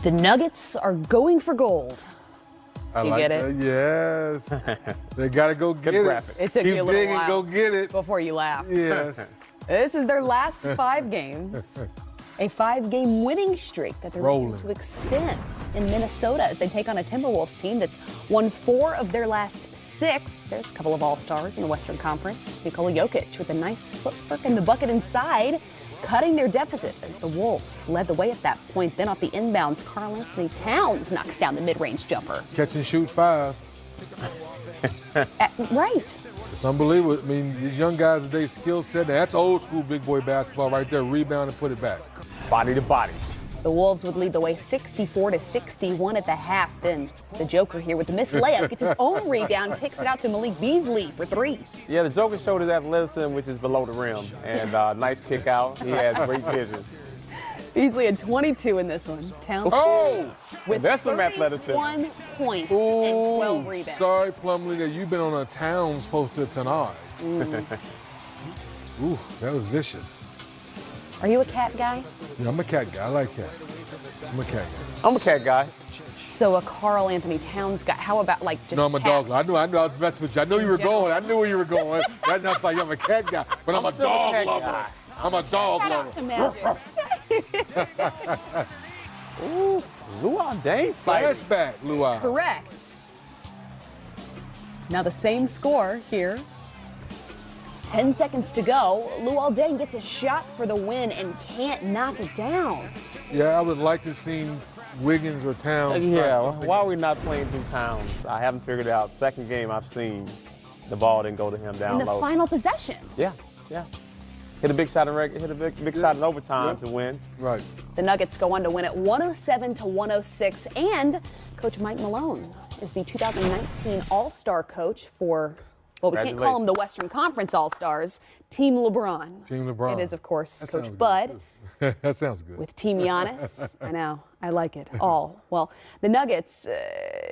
The Nuggets are going for gold. I You like get that. it? Yes. They got to go get it. graphic. It took Keep you a little digging, while go get it. before you laugh. Yes. This is their last 5 games. A 5-game winning streak that they're looking Rolling. to extend in Minnesota as they take on a Timberwolves team that's won 4 of their last 6. There's a couple of all-stars in the Western Conference. Nikola Jokic with a nice footwork in the bucket inside, cutting their deficit as the Wolves led the way at that point. Then off the inbounds, Karl Anthony Towns knocks down the mid-range jumper. Catch and shoot 5. Right. It's unbelievable. I mean, these young guys, their skill set, that's old school big boy basketball right there. Rebound and put it back. Body to body. The Wolves would lead the way 64-61 at the half. Then the Joker here with the missed layup gets his own rebound, kicks it out to Malik Beasley for 3. Yeah, the Joker showed his athleticism, which is below the rim. And nice kick out. He has great vision. Beasley had 22 in this one. Towns Oh! with That's some athleticism. 31 points and 12 rebounds. Sorry, Plumlee, that you've been on a Towns poster tonight. Ooh, that was vicious. Are you a cat guy? Yeah, I'm a cat guy. I like cat. I'm a cat guy. I'm a cat guy. So a Karl Anthony Towns guy. How about like just No, I'm a cats? dog. I knew I was messing with you. I knew you were going. I knew where you were going. That's not like I'm a cat guy, but I'm a still a dog cat lover. guy. I'm a dog Shout out lover. to Magic. Ooh, Luau Dane sighting. Flashback, Luau. Correct. Now the same score here. 10 seconds to go. Luol Deng gets a shot for the win and can't knock it down. Yeah, I would like to have seen Wiggins or Towns. try Yeah, something. why are we not playing through Towns? I haven't figured it out. Second game I've seen, the ball didn't go to him down In the low. final possession. Yeah. Hit a big shot in big shot in overtime to win. Right. The Nuggets go on to win at 107-106, and Coach Mike Malone is the 2019 All-Star coach for, well, we can't call them the Western Conference All-Stars, Team LeBron. Team LeBron. It is, of course, That Coach sounds good, Bud too. That sounds good. with Team Giannis. I know, I like it all. Well, the Nuggets,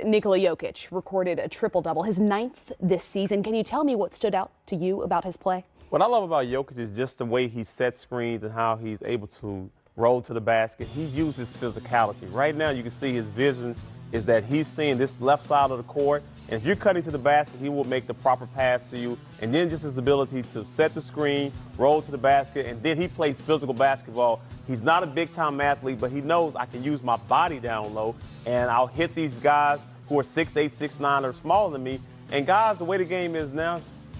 Nikola Jokic recorded a triple-double, his 9th this season. Can you tell me what stood out to you about his play? What I love about Jokic is just the way he sets screens and how he's able to roll to the basket. He uses physicality. Right now, you can see his vision is that he's seeing this left side of the court, and if you're cutting to the basket, he will make the proper pass to you. And then just his ability to set the screen, roll to the basket, and then he plays physical basketball. He's not a big-time athlete, but he knows I can use my body down low, and I'll hit these guys who are 6'8", 6'9", or smaller than me. And guys, the way the game is now,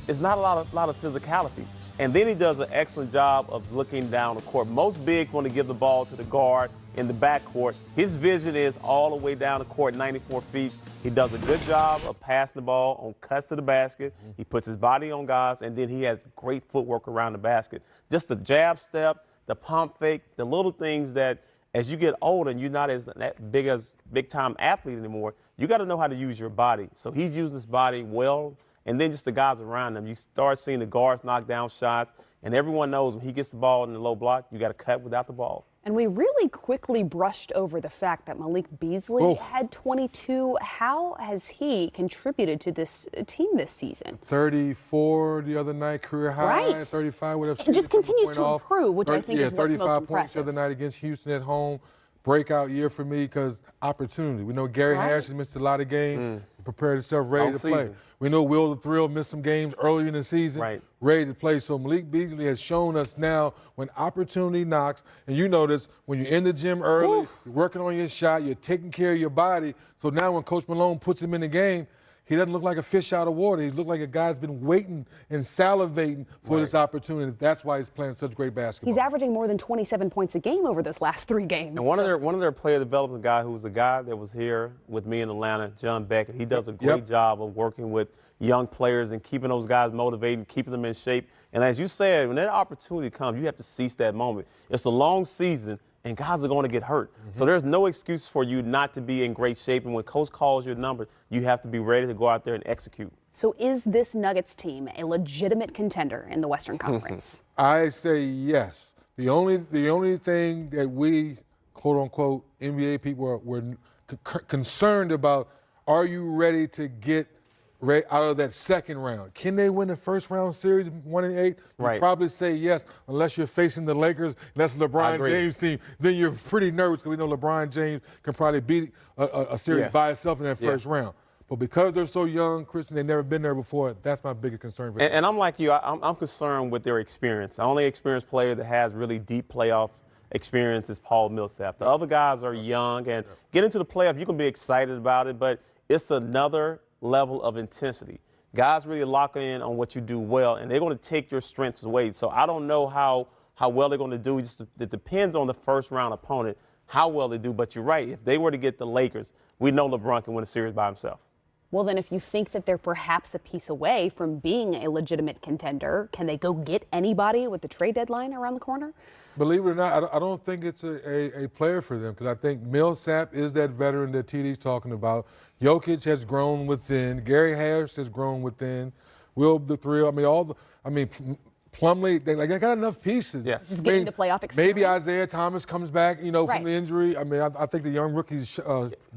it's not a lot of physicality. And then he does an excellent job of looking down the court. Most bigs want to give the ball to the guard in the backcourt. His vision is all the way down the court, 94 feet. He does a good job of passing the ball on cuts to the basket. He puts his body on guys, and then he has great footwork around the basket. Just the jab step, the pump fake, the little things that as you get older and you're not as big-time athlete anymore, you got to know how to use your body. So he's using his body well. And then just the guys around him. You start seeing the guards knock down shots, and everyone knows when he gets the ball in the low block, you got to cut without the ball. And we really quickly brushed over the fact that Malik Beasley had 22. How has he contributed to this team this season? 34 the other night, career high. Right. 35 with And just continues to improve, which I think is what's most 35 points impressive. the other night against Houston at home. Breakout year for me because opportunity. We know Gary Harris has missed a lot of games. Prepared himself ready to play. We know Will the Thrill missed some games earlier in the season, ready to play. So Malik Beasley has shown us now when opportunity knocks, and you notice when you're in the gym early, you're working on your shot, you're taking care of your body. So now when Coach Malone puts him in the game, he doesn't look like a fish out of water. He looks like a guy that's been waiting and salivating for this opportunity. That's why he's playing such great basketball. He's averaging more than 27 points a game over this last 3 games. And one of their player development guy who's a guy that was here with me in Atlanta, John Beckett, he does a great job of working with young players and keeping those guys motivated, keeping them in shape. And as you said, when that opportunity comes, you have to seize that moment. It's a long season, and guys are going to get hurt. So there's no excuse for you not to be in great shape. And when Coach calls your number, you have to be ready to go out there and execute. So is this Nuggets team a legitimate contender in the Western Conference? I say yes. The only thing that we, quote unquote, NBA people were concerned about, are you ready to get right out of that second round. Can they win the first round series 1-8? Right. You probably say yes, unless you're facing the Lakers and that's a LeBron James team. Then you're pretty nervous because we know LeBron James can probably beat a series by itself in that first round. But because they're so young, Chris, and they've never been there before, that's my biggest concern for them. And I'm like you. I'm concerned with their experience. The only experienced player that has really deep playoff experience is Paul Millsap. The other guys are young, and get into the playoff, you can be excited about it, but it's another level of intensity. Guys really lock in on what you do well, and they're going to take your strengths away. So I don't know how well they're going to do. It depends on the first-round opponent, how well they do. But you're right. If they were to get the Lakers, we know LeBron can win a series by himself. Well, then if you think that they're perhaps a piece away from being a legitimate contender, can they go get anybody with the trade deadline around the corner? Believe it or not, I don't think it's a player for them, because I think Millsap is that veteran that TD's talking about. Jokic has grown within. Gary Harris has grown within. Will the three? Plumlee, they got enough pieces. Yes. Just getting to playoff experience. Maybe Isaiah Thomas comes back, from the injury. I think the young rookie's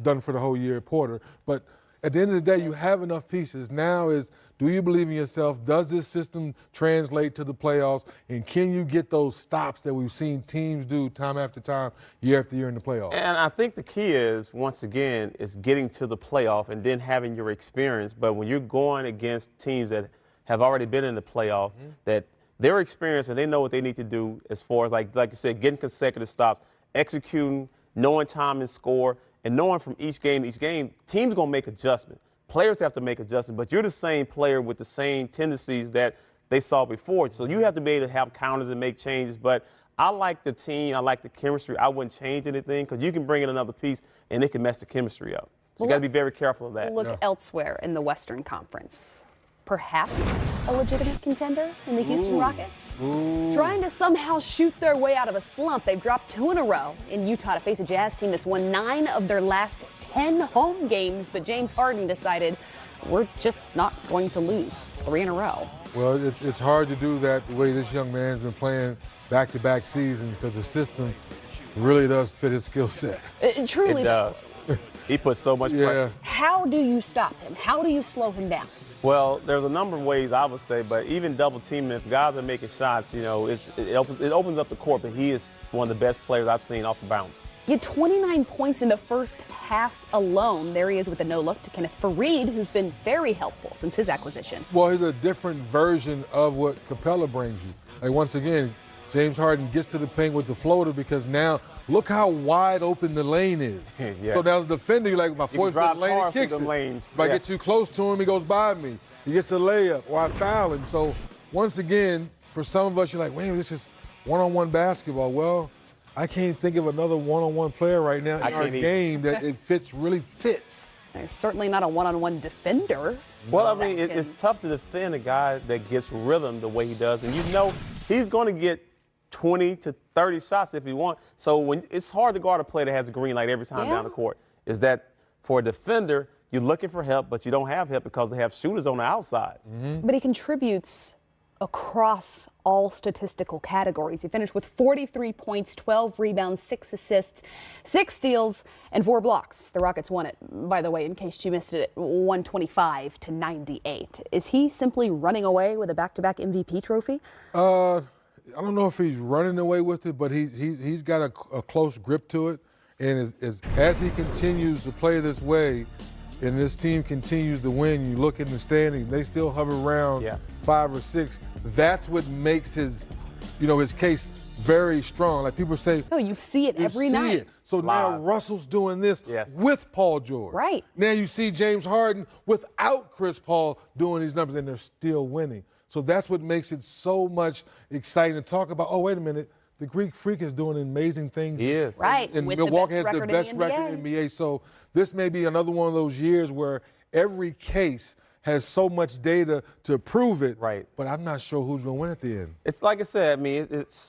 done for the whole year, Porter. But at the end of the day, you have enough pieces. Now is, do you believe in yourself? Does this system translate to the playoffs? And can you get those stops that we've seen teams do time after time, year after year in the playoffs? And I think the key is, once again, is getting to the playoff and then having your experience. But when you're going against teams that have already been in the playoff, that their experience and they know what they need to do as far as, like you said, getting consecutive stops, executing, knowing time and score, and knowing from each game, teams going to make adjustments. Players have to make adjustments, but you're the same player with the same tendencies that they saw before. So you have to be able to have counters and make changes. But I like the team. I like the chemistry. I wouldn't change anything, because you can bring in another piece and it can mess the chemistry up. So you got to be very careful of that. Look elsewhere in the Western Conference. Perhaps a legitimate contender in the Houston Rockets? Trying to somehow shoot their way out of a slump. They've dropped 2 in a row in Utah to face a Jazz team that's won 9 of their last 10 home games, but James Harden decided, we're just not going to lose 3 in a row. Well, it's hard to do that the way this young man's been playing back-to-back seasons, because the system really does fit his skill set. It truly does. He puts so much pressure. How do you stop him? How do you slow him down? Well, there's a number of ways, I would say, but even double teaming, if guys are making shots, it opens up the court, but he is one of the best players I've seen off the bounce. He had 29 points in the first half alone. There he is with a no-look to Kenneth Faried, who's been very helpful since his acquisition. Well, he's a different version of what Capella brings you. Like, once again, James Harden gets to the paint with the floater, because now look how wide open the lane is. So now as a defender, you're like, my 4-foot lane, he kicks it. If I get too close to him, he goes by me. He gets a layup, or I foul him. So once again, for some of us, you're like, wait, this is one-on-one basketball. Well, I can't think of another one-on-one player right now in our game that really fits. There's certainly not a one-on-one defender. Well, I mean, it's tough to defend a guy that gets rhythm the way he does. And he's going to get 20 to 30 shots if he wants. So it's hard to guard a player that has a green light every time down the court. Is that for a defender, you're looking for help, but you don't have help because they have shooters on the outside. But he contributes across all statistical categories. He finished with 43 points, 12 rebounds, 6 assists, 6 steals, and 4 blocks. The Rockets won it, by the way, in case you missed it, 125-98. Is he simply running away with a back-to-back MVP trophy? I don't know if he's running away with it, but he's got a close grip to it. And as he continues to play this way, and this team continues to win, you look in the standings, they still hover around 5 or 6. That's what makes his case very strong. Like people say, oh, you see it every night. So now Russell's doing this with Paul George. Right. Now you see James Harden without Chris Paul doing these numbers, and they're still winning. So that's what makes it so much exciting to talk about. Oh, wait a minute. The Greek Freak is doing amazing things. He is. Right. And Milwaukee has the best record in the NBA. So this may be another one of those years where every case has so much data to prove it. Right. But I'm not sure who's going to win at the end. It's like I said,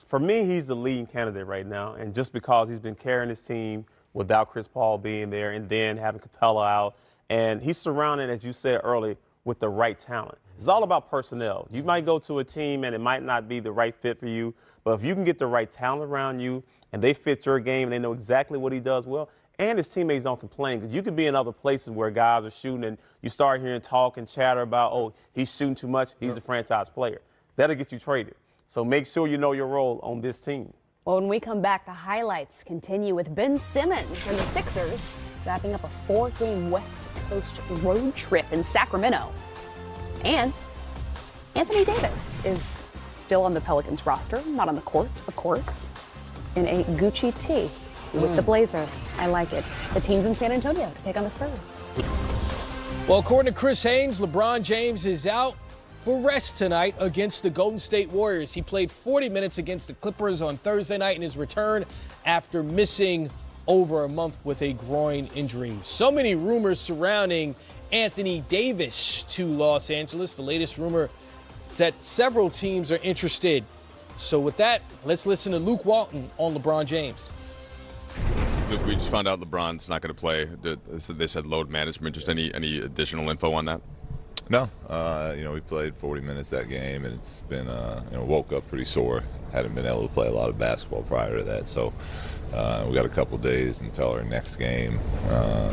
for me, he's the leading candidate right now. And just because he's been carrying his team without Chris Paul being there and then having Capella out, and he's surrounded, as you said earlier, with the right talent. It's all about personnel. You might go to a team and it might not be the right fit for you, but if you can get the right talent around you and they fit your game, and they know exactly what he does well. And his teammates don't complain, because you could be in other places where guys are shooting and you start hearing talk and chatter about, oh, he's shooting too much, he's a franchise player. That'll get you traded. So make sure you know your role on this team. Well, when we come back, the highlights continue with Ben Simmons and the Sixers wrapping up a 4-game West Coast road trip in Sacramento. And Anthony Davis is still on the Pelicans roster, not on the court, of course, in a Gucci tee with the blazer. I like it. The team's in San Antonio to take on the Spurs. Well, according to Chris Haynes, LeBron James is out for rest tonight against the Golden State Warriors. He played 40 minutes against the Clippers on Thursday night in his return after missing over a month with a groin injury. So many rumors surrounding Anthony Davis to Los Angeles. The latest rumor is that several teams are interested. So with that, let's listen to Luke Walton on LeBron James. Luke, we just found out LeBron's not going to play. They said load management. Just any additional info on that? No, we played 40 minutes that game, and it's been, woke up pretty sore. Hadn't been able to play a lot of basketball prior to that, so we got a couple days until our next game.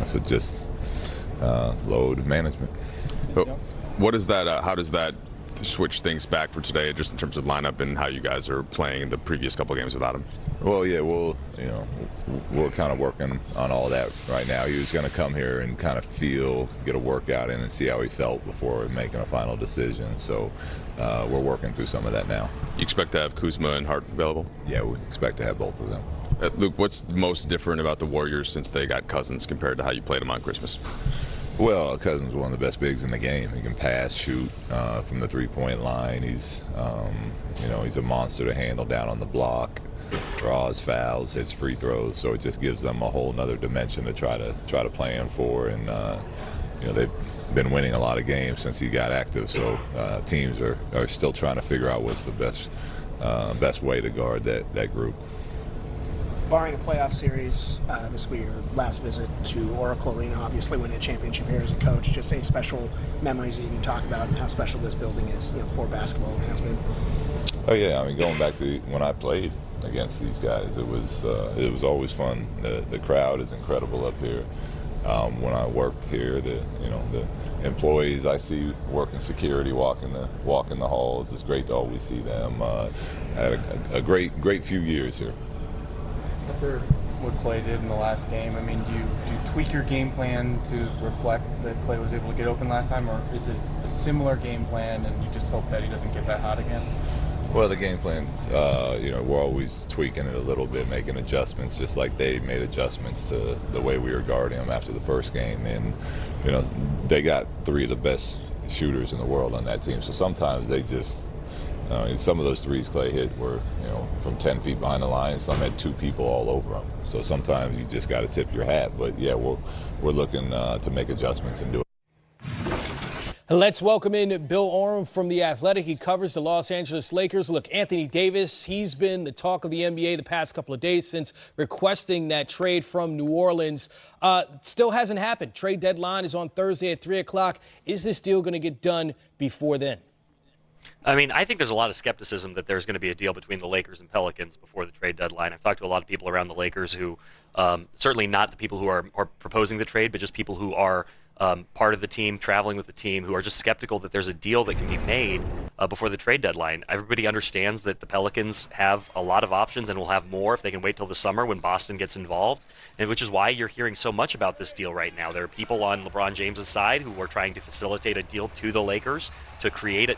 So just load management. So what is that? How does that switch things back for today, just in terms of lineup and how you guys are playing in the previous couple games without him? Well, yeah, we're kind of working on all that right now. He was going to come here and kind of get a workout in and see how he felt before making a final decision. So we're working through some of that now. You expect to have Kuzma and Hart available? Yeah, we expect to have both of them. Luke, what's most different about the Warriors since they got Cousins compared to how you played them on Christmas? Well, Cousins is one of the best bigs in the game. He can pass, shoot from the three-point line. He's a monster to handle down on the block, draws fouls, hits free throws. So it just gives them a whole nother dimension to try to plan for. And they've been winning a lot of games since he got active. So teams are still trying to figure out what's the best way to guard that group. Barring a playoff series this week, your last visit to Oracle Arena, obviously winning a championship here as a coach, just any special memories that you can talk about and how special this building is, for basketball and has been? Oh yeah, I mean, going back to when I played against these guys, it was always fun. The crowd is incredible up here. When I worked here, the employees I see working security, walking the halls, it's great to always see them. I had a great few years here. After what Clay did in the last game, I mean, do you tweak your game plan to reflect that Clay was able to get open last time, or is it a similar game plan and you just hope that he doesn't get that hot again? Well, the game plans, we're always tweaking it a little bit, making adjustments, just like they made adjustments to the way we were guarding him after the first game. And, they got three of the best shooters in the world on that team, so sometimes they just some of those threes Clay hit were, from 10 feet behind the line, and some had two people all over them. So sometimes you just got to tip your hat. But yeah, we're looking to make adjustments and do it. Let's welcome in Bill Oram from The Athletic. He covers the Los Angeles Lakers. Look, Anthony Davis, he's been the talk of the NBA the past couple of days since requesting that trade from New Orleans. Still hasn't happened. Trade deadline is on Thursday at 3 o'clock. Is this deal going to get done before then? I mean, I think there's a lot of skepticism that there's going to be a deal between the Lakers and Pelicans before the trade deadline. I've talked to a lot of people around the Lakers who, certainly not the people who are proposing the trade, but just people who are part of the team, traveling with the team, who are just skeptical that there's a deal that can be made before the trade deadline. Everybody understands that the Pelicans have a lot of options and will have more if they can wait till the summer when Boston gets involved, and which is why you're hearing so much about this deal right now. There are people on LeBron James's side who are trying to facilitate a deal to the Lakers to create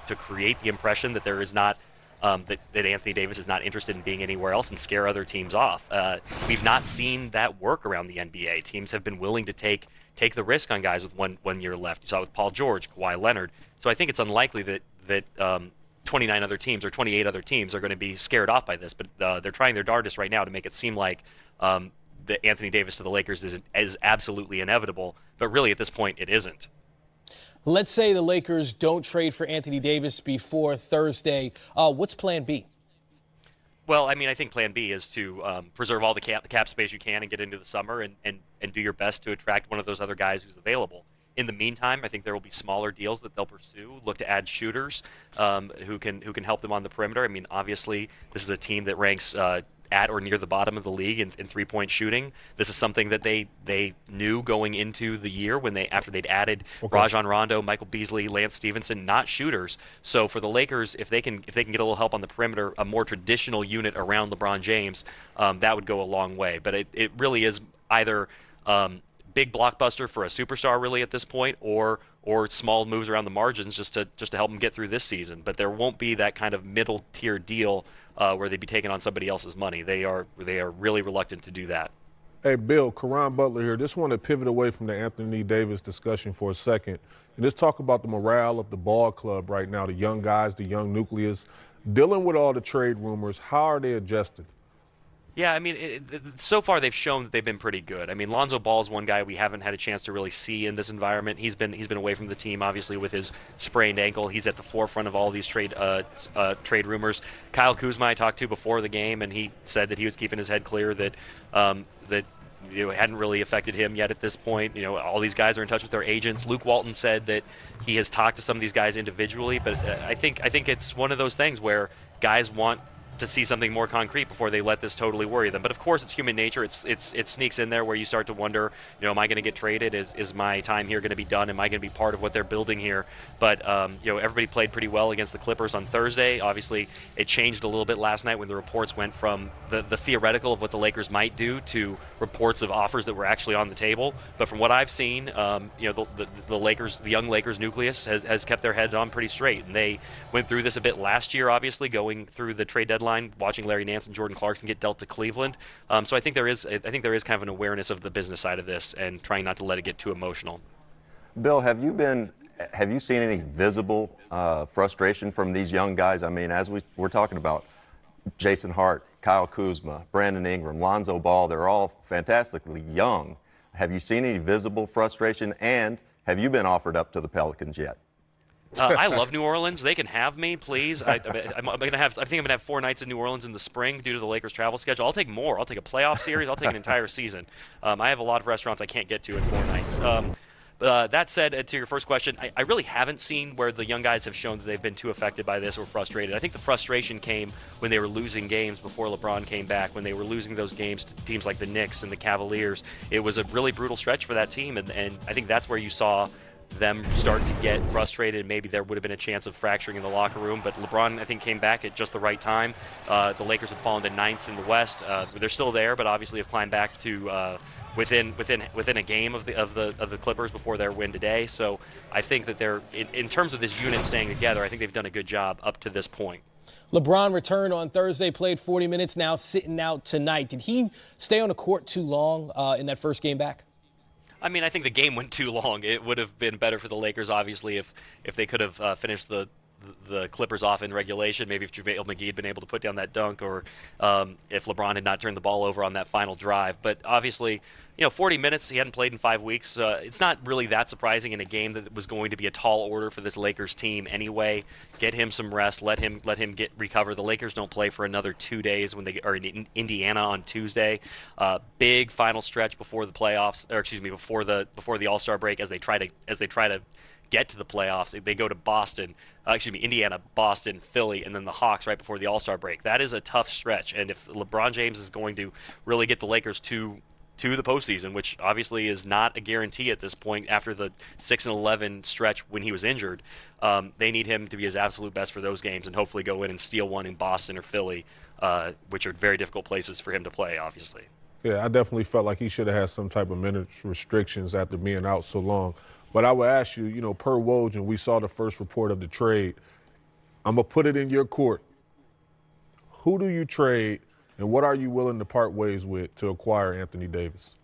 the impression that there is not that Anthony Davis is not interested in being anywhere else and scare other teams off. We've not seen that work around the NBA. Teams have been willing to take the risk on guys with one year left. You saw it with Paul George, Kawhi Leonard. So I think it's unlikely that 29 other teams or 28 other teams are going to be scared off by this. But they're trying their darndest right now to make it seem like that Anthony Davis to the Lakers is absolutely inevitable. But really, at this point, it isn't. Let's say the Lakers don't trade for Anthony Davis before Thursday. What's plan B? Well, I mean, I think plan B is to preserve all the cap space you can and get into the summer and do your best to attract one of those other guys who's available. In the meantime, I think there will be smaller deals that they'll pursue, look to add shooters who can help them on the perimeter. I mean, obviously, this is a team that ranks at or near the bottom of the league in three-point shooting. This is something that they knew going into the year after they'd added Rajon Rondo, Michael Beasley, Lance Stevenson, not shooters. So for the Lakers, if they can get a little help on the perimeter, a more traditional unit around LeBron James, that would go a long way. But it really is either big blockbuster for a superstar really at this point, or small moves around the margins just to help them get through this season. But there won't be that kind of middle tier deal where they'd be taking on somebody else's money. They are really reluctant to do that. Hey, Bill, Karan Butler here. Just want to pivot away from the Anthony Davis discussion for a second and just talk about the morale of the ball club right now, the young guys, the young nucleus. Dealing with all the trade rumors, how are they adjusting? Yeah, I mean, so far they've shown that they've been pretty good. I mean, Lonzo Ball is one guy we haven't had a chance to really see in this environment. He's been away from the team, obviously, with his sprained ankle. He's at the forefront of all these trade rumors. Kyle Kuzma I talked to before the game, and he said that he was keeping his head clear, that it hadn't really affected him yet at this point. All these guys are in touch with their agents. Luke Walton said that he has talked to some of these guys individually, but I think it's one of those things where guys want to see something more concrete before they let this totally worry them. But of course, it's human nature. It sneaks in there where you start to wonder, am I going to get traded? Is my time here going to be done? Am I going to be part of what they're building here? But everybody played pretty well against the Clippers on Thursday. Obviously, it changed a little bit last night when the reports went from the theoretical of what the Lakers might do to reports of offers that were actually on the table. But from what I've seen, the Lakers, the young Lakers nucleus has kept their heads on pretty straight, and they went through this a bit last year, obviously going through the trade deadline, watching Larry Nance and Jordan Clarkson get dealt to Cleveland. So I think there is kind of an awareness of the business side of this and trying not to let it get too emotional. Bill, have you seen any visible frustration from these young guys? I mean, as we're talking about Jason Hart, Kyle Kuzma, Brandon Ingram, Lonzo Ball, they're all fantastically young. Have you seen any visible frustration, and have you been offered up to the Pelicans yet? I love New Orleans. They can have me, please. I think I'm gonna have 4 nights in New Orleans in the spring due to the Lakers' travel schedule. I'll take more. I'll take a playoff series. I'll take an entire season. I have a lot of restaurants I can't get to in 4 nights. That said, to your first question, I really haven't seen where the young guys have shown that they've been too affected by this or frustrated. I think the frustration came when they were losing games before LeBron came back, when they were losing those games to teams like the Knicks and the Cavaliers. It was a really brutal stretch for that team, and I think that's where you saw them start to get frustrated. Maybe there would have been a chance of fracturing in the locker room, but LeBron, I think, came back at just the right time. The Lakers have fallen to 9th in the West. They're still there, but obviously have climbed back to within a game of the Clippers before their win today. So I think that they're in terms of this unit staying together, I think they've done a good job up to this point. LeBron returned on Thursday, played 40 minutes, now sitting out tonight. Did he stay on the court too long in that first game back? I mean, I think the game went too long. It would have been better for the Lakers, obviously, if they could have finished the Clippers off in regulation. Maybe if JaVale McGee had been able to put down that dunk, or if LeBron had not turned the ball over on that final drive. But obviously, 40 minutes, he hadn't played in 5 weeks. It's not really that surprising in a game that was going to be a tall order for this Lakers team anyway. Get him some rest. Let him recover. The Lakers don't play for another 2 days when they are in Indiana on Tuesday. Big final stretch before the playoffs, or excuse me, before the All-Star break as they try to get to the playoffs. They go to Indiana, Boston, Philly, and then the Hawks right before the All-Star break. That is a tough stretch, and if LeBron James is going to really get the Lakers to the postseason, which obviously is not a guarantee at this point after the 6-11 stretch when he was injured, they need him to be his absolute best for those games and hopefully go in and steal one in Boston or Philly, which are very difficult places for him to play, obviously. Yeah, I definitely felt like he should have had some type of minutes restrictions after being out so long. But I would ask you, per Woj, and we saw the first report of the trade, I'm going to put it in your court. Who do you trade, and what are you willing to part ways with to acquire Anthony Davis?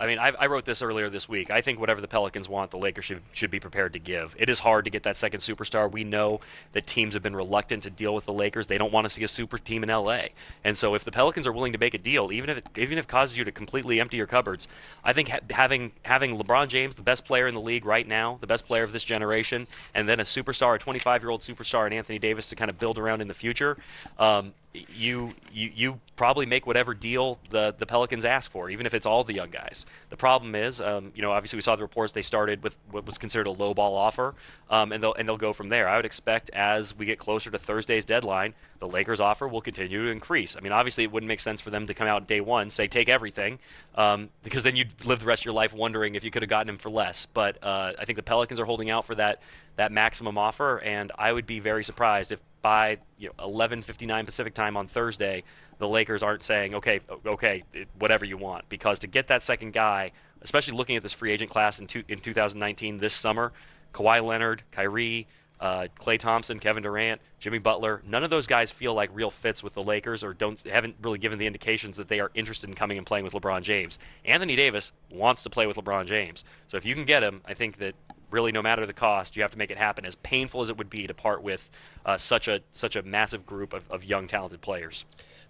I mean, I wrote this earlier this week. I think whatever the Pelicans want, the Lakers should be prepared to give. It is hard to get that second superstar. We know that teams have been reluctant to deal with the Lakers. They don't want to see a super team in L.A. And so if the Pelicans are willing to make a deal, even if it causes you to completely empty your cupboards, I think having LeBron James, the best player in the league right now, the best player of this generation, and then a 25-year-old superstar in Anthony Davis to kind of build around in the future, you probably make whatever deal the Pelicans ask for, even if it's all the young guys. The problem is, obviously we saw the reports they started with what was considered a low ball offer, and they'll go from there. I would expect as we get closer to Thursday's deadline, the Lakers' offer will continue to increase. I mean, obviously it wouldn't make sense for them to come out day one, say take everything, because then you'd live the rest of your life wondering if you could have gotten him for less. But I think the Pelicans are holding out for that maximum offer, and I would be very surprised if by 11:59 Pacific time on Thursday, the Lakers aren't saying, okay, whatever you want. Because to get that second guy, especially looking at this free agent class in 2019 this summer, Kawhi Leonard, Kyrie, Klay Thompson, Kevin Durant, Jimmy Butler, none of those guys feel like real fits with the Lakers or haven't really given the indications that they are interested in coming and playing with LeBron James. Anthony Davis wants to play with LeBron James. So if you can get him, I think that really, no matter the cost, you have to make it happen, as painful as it would be to part with such a massive group of young, talented players.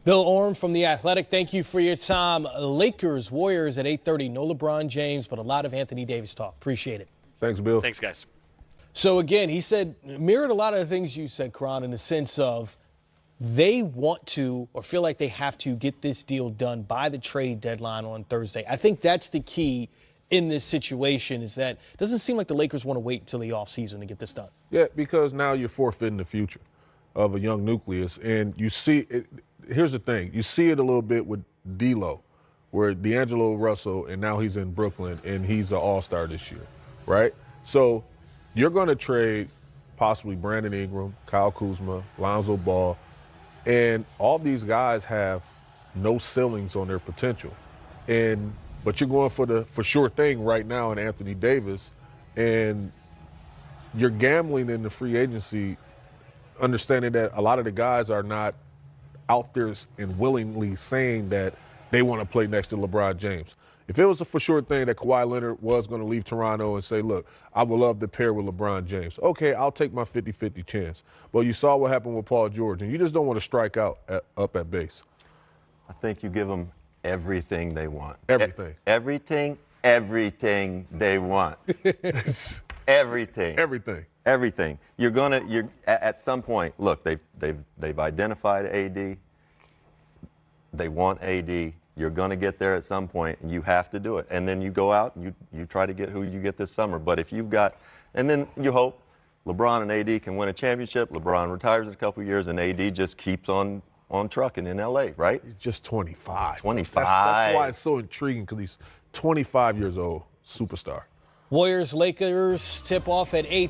Bill Orm from The Athletic, thank you for your time. Lakers, Warriors at 8:30. No LeBron James, but a lot of Anthony Davis talk. Appreciate it. Thanks, Bill. Thanks, guys. So, again, he said, mirrored a lot of the things you said, Karan, in the sense of they want to or feel like they have to get this deal done by the trade deadline on Thursday. I think that's the key in this situation, is that it doesn't seem like the Lakers want to wait until the offseason to get this done. Yeah, because now you're forfeiting the future of a young nucleus. And you see it. Here's the thing. You see it a little bit with D'Lo, where D'Angelo Russell, and now he's in Brooklyn, and he's an all-star this year, right? So you're going to trade possibly Brandon Ingram, Kyle Kuzma, Lonzo Ball, and all these guys have no ceilings on their potential. But you're going for sure thing right now in Anthony Davis, and you're gambling in the free agency, understanding that a lot of the guys are not out there and willingly saying that they want to play next to LeBron James. If it was a for sure thing that Kawhi Leonard was going to leave Toronto and say, look, I would love to pair with LeBron James, okay, I'll take my 50-50 chance. But you saw what happened with Paul George, and you just don't want to strike out up at base. I think you give them everything they want. Everything. Everything they want. Everything. Everything. You're at some point. Look, they've identified AD. They want AD. You're going to get there at some point, and you have to do it. And then you go out and you try to get who you get this summer. But if you've got, and then you hope LeBron and AD can win a championship. LeBron retires in a couple of years, and AD just keeps on trucking in LA, right? He's just 25. 25. That's why it's so intriguing, because he's 25 years old, superstar. Warriors, Lakers tip off at 8.